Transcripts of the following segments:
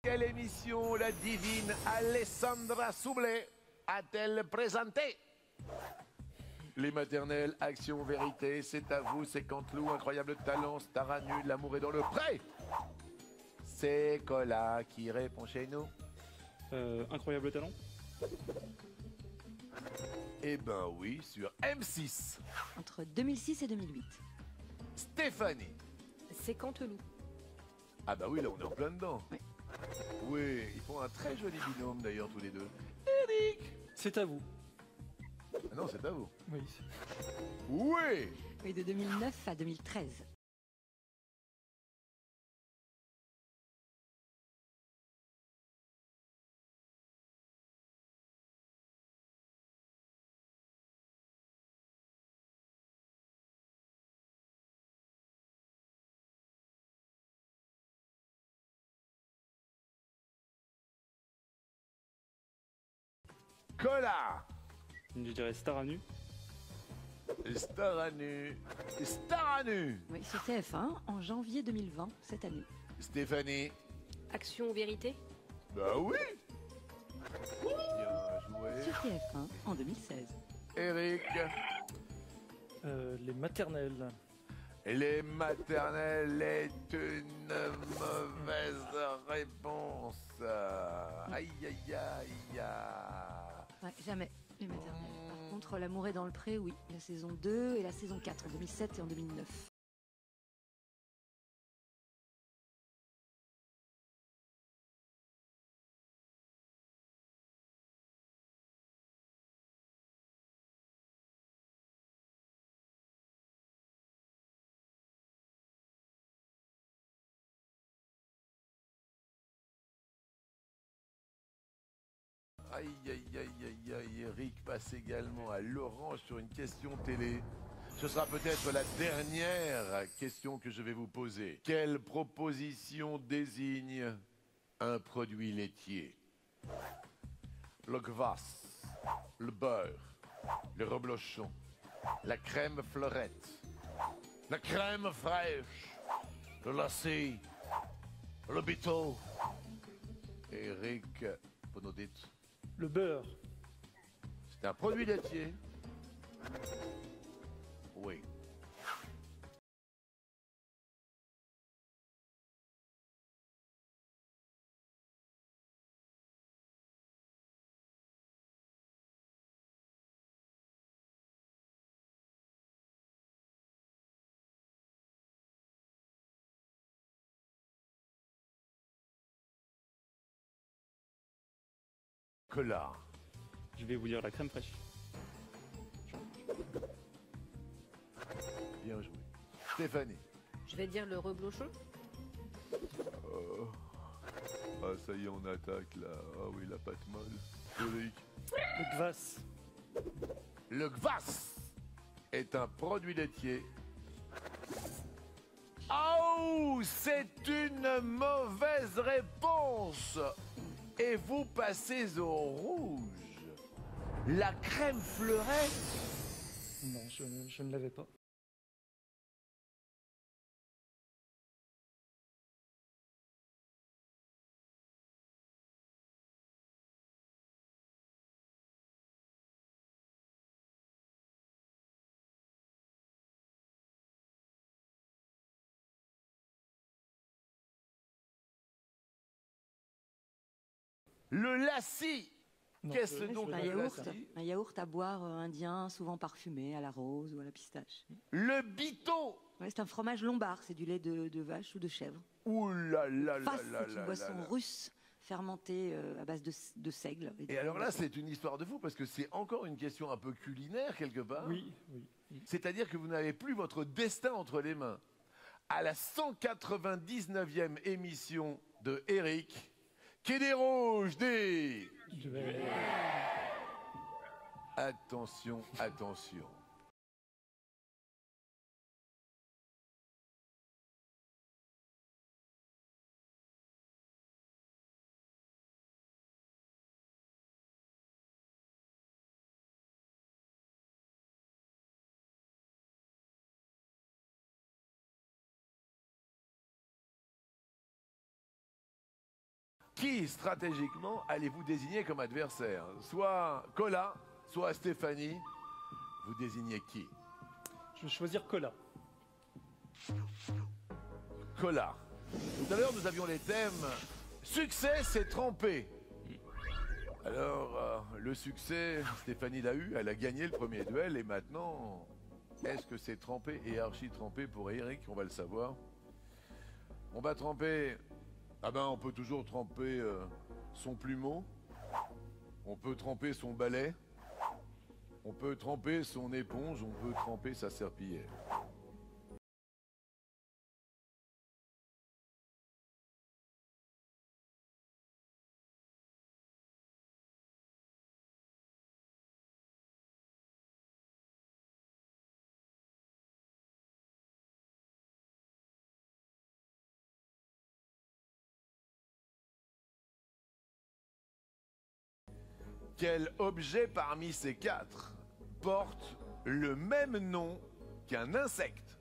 Quelle émission la divine Alessandra Soublé a-t-elle présenté? Les maternelles, action, vérité, c'est à vous, c'est Canteloup, incroyable talent, star à nu, l'amour est dans le pré. C'est Cola qui répond chez nous. Incroyable talent. Eh ben oui, sur M6. Entre 2006 et 2008. Stéphanie. C'est Canteloup. Ah bah oui, là on est en plein dedans. Oui. Oui, ils font un très joli binôme d'ailleurs tous les deux. Eric. C'est à vous. Ah non, c'est à vous. Oui. Oui. Oui, de 2009 à 2013. Cola. Je dirais star à nu. Star à nu. Star à nu. Oui, sur TF1 en janvier 2020, cette année. Stéphanie. Action ou vérité? Bah oui. Bien joué. Sur TF1 en 2016. Eric. Les maternelles. Les maternelles est une mauvaise réponse. Aïe, aïe, aïe, aïe. Ouais, jamais les maternelles. Par contre, L'amour est dans le pré, oui. La saison 2 et la saison 4 en 2007 et en 2009. Aïe, aïe, aïe, aïe, aïe. Eric passe également à l'orange sur une question télé. Ce sera peut-être la dernière question que je vais vous poser. Quelle proposition désigne un produit laitier? Le kvass, le beurre, le reblochon, la crème fleurette, la crème fraîche, le lacet, le bito. Eric, vous nous dites, Le beurre. c'est un produit laitier? Oui. Que là. Je vais vous dire la crème fraîche. Bien joué. Stéphanie. Je vais dire le reblochon. Ah, ça y est, on attaque là. Ah oui, la pâte molle. Eric. Le kvass. Le kvass est un produit laitier. Oh, c'est une mauvaise réponse. Et vous passez au rouge. La crème fleurette. Non, je ne l'avais pas. Le lassi. Non, Qu'est-ce je- donc je- Un le yaourt, lassi? un yaourt à boire indien, souvent parfumé à la rose ou à la pistache. Le bito. Ouais, c'est un fromage lombard, c'est du lait de vache ou de chèvre. Ouh là là là Fass, là c'est là une boisson là là. russe fermentée à base de seigle. Et alors là, c'est une histoire de fou parce que c'est encore une question un peu culinaire quelque part. Oui, oui. C'est-à-dire que vous n'avez plus votre destin entre les mains. À la 199e émission de Eric, Quai des Rouges des... Je vais- Attention, attention. Qui, stratégiquement, allez-vous désigner comme adversaire? Soit Colas, soit Stéphanie. Vous désignez qui? Je vais choisir Colas. Colas. Tout à l'heure, nous avions les thèmes succès, c'est trempé. Alors, le succès, Stéphanie l'a eu, elle a gagné le premier duel, et maintenant, est-ce que c'est trempé et archi trempé pour Eric? On va le savoir. On va tremper. Ah ben, on peut toujours tremper son plumeau. On peut tremper son balai. On peut tremper son éponge. On peut tremper sa serpillière. Quel objet parmi ces quatre porte le même nom qu'un insecte?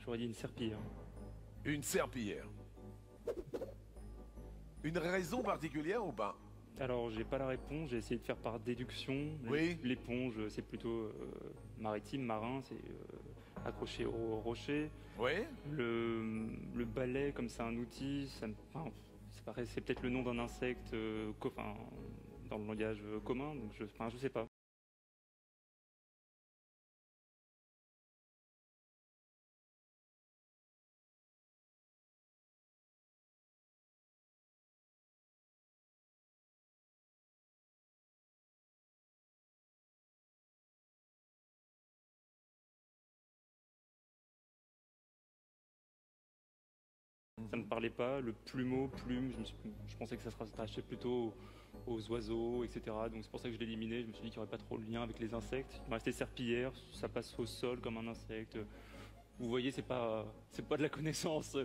J'aurais dit une serpillière. Une serpillière. Une raison particulière ou pas? Alors, j'ai pas la réponse, j'ai essayé de faire par déduction. Oui. L'éponge, c'est plutôt maritime, marin, c'est accroché au rocher. Oui. Le balai, comme c'est un outil, c'est peut-être le nom d'un insecte dans le langage commun, donc je sais pas. Ça me parlait pas, le plumeau, plume, je pensais que ça se rattachait plutôt aux oiseaux, etc. Donc c'est pour ça que je l'ai éliminé, je me suis dit qu'il n'y aurait pas trop de lien avec les insectes. Il m'a resté serpillière, ça passe au sol comme un insecte. Vous voyez, c'est pas de la connaissance.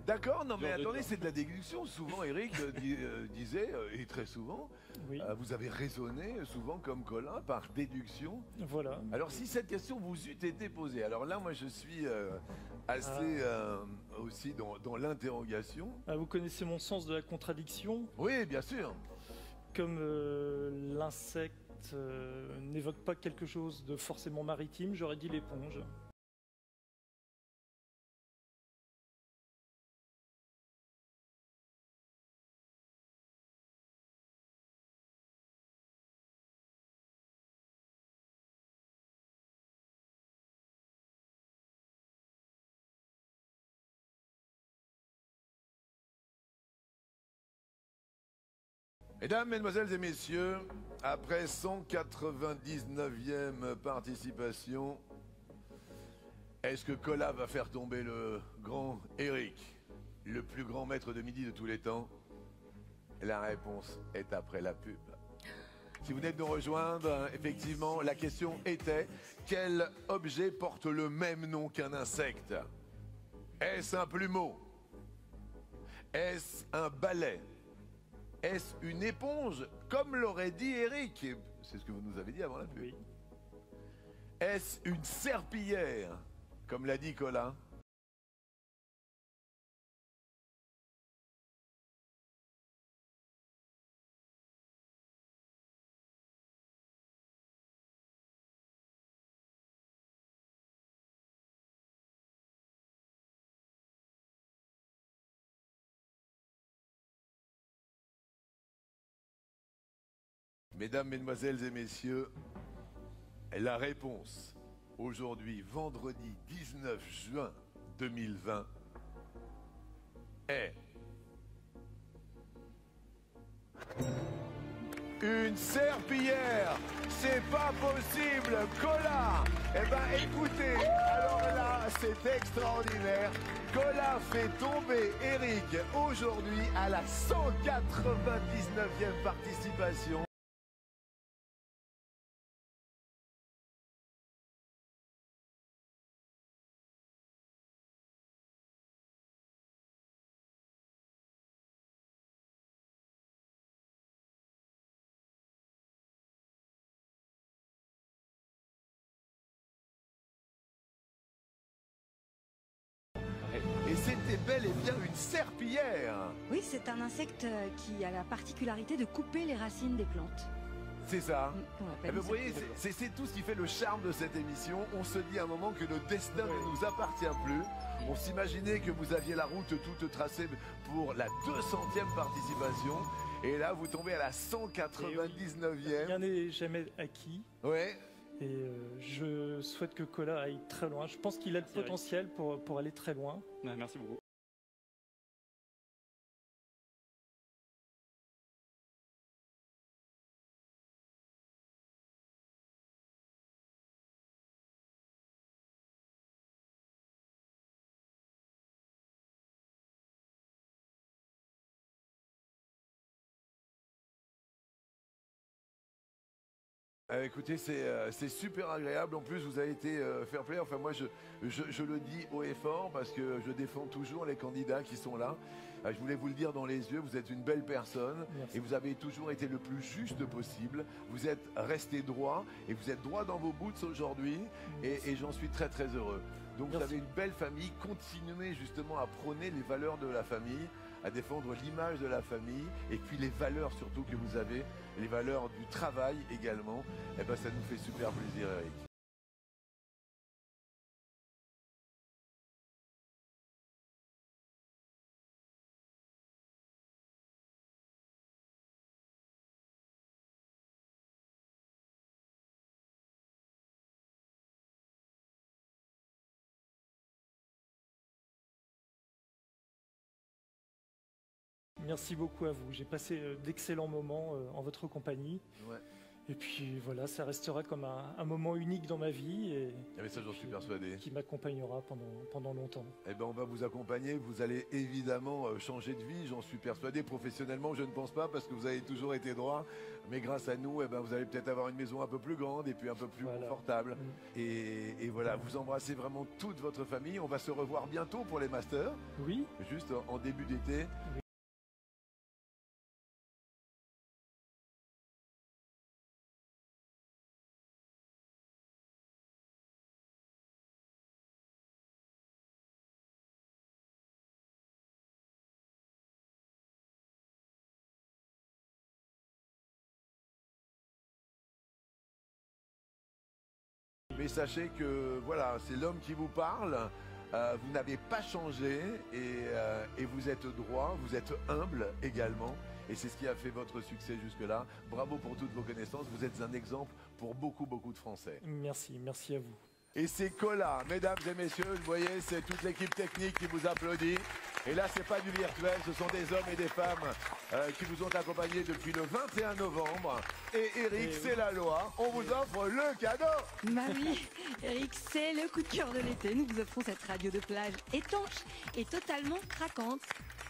D'accord, non mais genre de- attendez, c'est de la déduction. Souvent, Eric disait, et très souvent, Oui, vous avez raisonné souvent comme Colin par déduction. voilà. Alors si cette question vous eût été posée, alors là moi je suis assez aussi dans l'interrogation. Ah, vous connaissez mon sens de la contradiction. Oui, bien sûr. Comme l'insecte n'évoque pas quelque chose de forcément maritime, j'aurais dit l'éponge. Mesdames, Mesdemoiselles et Messieurs, après 199e participation, est-ce que Colas va faire tomber le grand Eric, le plus grand maître de midi de tous les temps? La réponse est après la pub. Si vous venez de nous rejoindre, effectivement, la question était: quel objet porte le même nom qu'un insecte? Est-ce un plumeau? Est-ce un balai? Est-ce une éponge, comme l'aurait dit Eric? C'est ce que vous nous avez dit avant la pub. Oui. Est-ce une serpillière, comme l'a dit Colin? Mesdames, Mesdemoiselles et Messieurs, la réponse aujourd'hui, vendredi 19 juin 2020, est une serpillière. C'est pas possible, Colas. Eh ben écoutez, alors là, c'est extraordinaire. Colas fait tomber Eric aujourd'hui à la 199e participation. Et c'était bel et bien une serpillière. Oui, c'est un insecte qui a la particularité de couper les racines des plantes. C'est ça. On l'appelle Eh ben, une vous voyez, serpillière. c'est tout ce qui fait le charme de cette émission. On se dit à un moment que le destin ne nous appartient plus. On s'imaginait que vous aviez la route toute tracée pour la 200e participation. Et là, vous tombez à la 199e. Rien n'est jamais acquis. Ouais. Et je souhaite que Colas aille très loin. Je pense qu'il a le Merci, Eric. potentiel pour aller très loin. Ouais, merci beaucoup. Écoutez, c'est super agréable. En plus, vous avez été fair play. Enfin, moi, je le dis haut et fort parce que je défends toujours les candidats qui sont là. Je voulais vous le dire dans les yeux, vous êtes une belle personne. Merci. Et vous avez toujours été le plus juste possible. Vous êtes resté droit et vous êtes droit dans vos boots aujourd'hui. Et j'en suis très très heureux. Donc vous Merci. avez une belle famille. Continuez justement à prôner les valeurs de la famille, à défendre l'image de la famille et puis les valeurs surtout que vous avez, les valeurs du travail également. Eh ben ça nous fait super plaisir, Eric. Merci beaucoup à vous. J'ai passé d'excellents moments en votre compagnie. Ouais. Et puis voilà, ça restera comme un moment unique dans ma vie et Eh ben ça j'en suis persuadé. qui m'accompagnera pendant longtemps. Eh ben on va vous accompagner, vous allez évidemment changer de vie, j'en suis persuadé. Professionnellement, je ne pense pas parce que vous avez toujours été droit. Mais grâce à nous, eh ben, vous allez peut-être avoir une maison un peu plus grande et puis un peu plus Voilà. confortable. Et voilà, vous embrassez vraiment toute votre famille. On va se revoir bientôt pour les masters, Oui, juste en début d'été. Mais sachez que voilà, c'est l'homme qui vous parle. Vous n'avez pas changé et vous êtes droit, vous êtes humble également. Et c'est ce qui a fait votre succès jusque-là. Bravo pour toutes vos connaissances. Vous êtes un exemple pour beaucoup de Français. merci à vous. Et c'est Colas, mesdames et messieurs, vous voyez, c'est toute l'équipe technique qui vous applaudit. Et là, c'est pas du virtuel, ce sont des hommes et des femmes qui vous ont accompagnés depuis le 21 novembre. Et Eric, c'est la loi, on vous offre le cadeau. Bah oui, Eric, c'est le coup de cœur de l'été. Nous vous offrons cette radio de plage étanche et totalement craquante.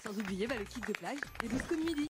Sans oublier le kit de plage des 12 coups de midi.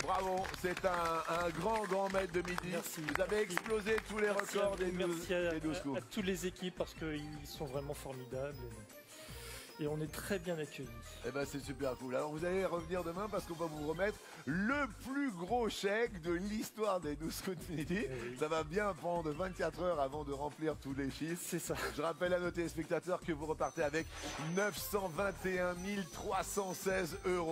Bravo, c'est un grand maître de midi. Merci. Vous avez explosé tous les Merci à records vous, des 12, merci à, des 12 coups. à toutes les équipes parce qu'ils sont vraiment formidables et on est très bien accueillis. Eh ben c'est super cool. Alors vous allez revenir demain parce qu'on va vous remettre le plus gros chèque de l'histoire des 12 coups de midi. Oui. Ça va bien prendre 24 heures avant de remplir tous les chiffres. C'est ça. Je rappelle à nos téléspectateurs que vous repartez avec 921 316 €.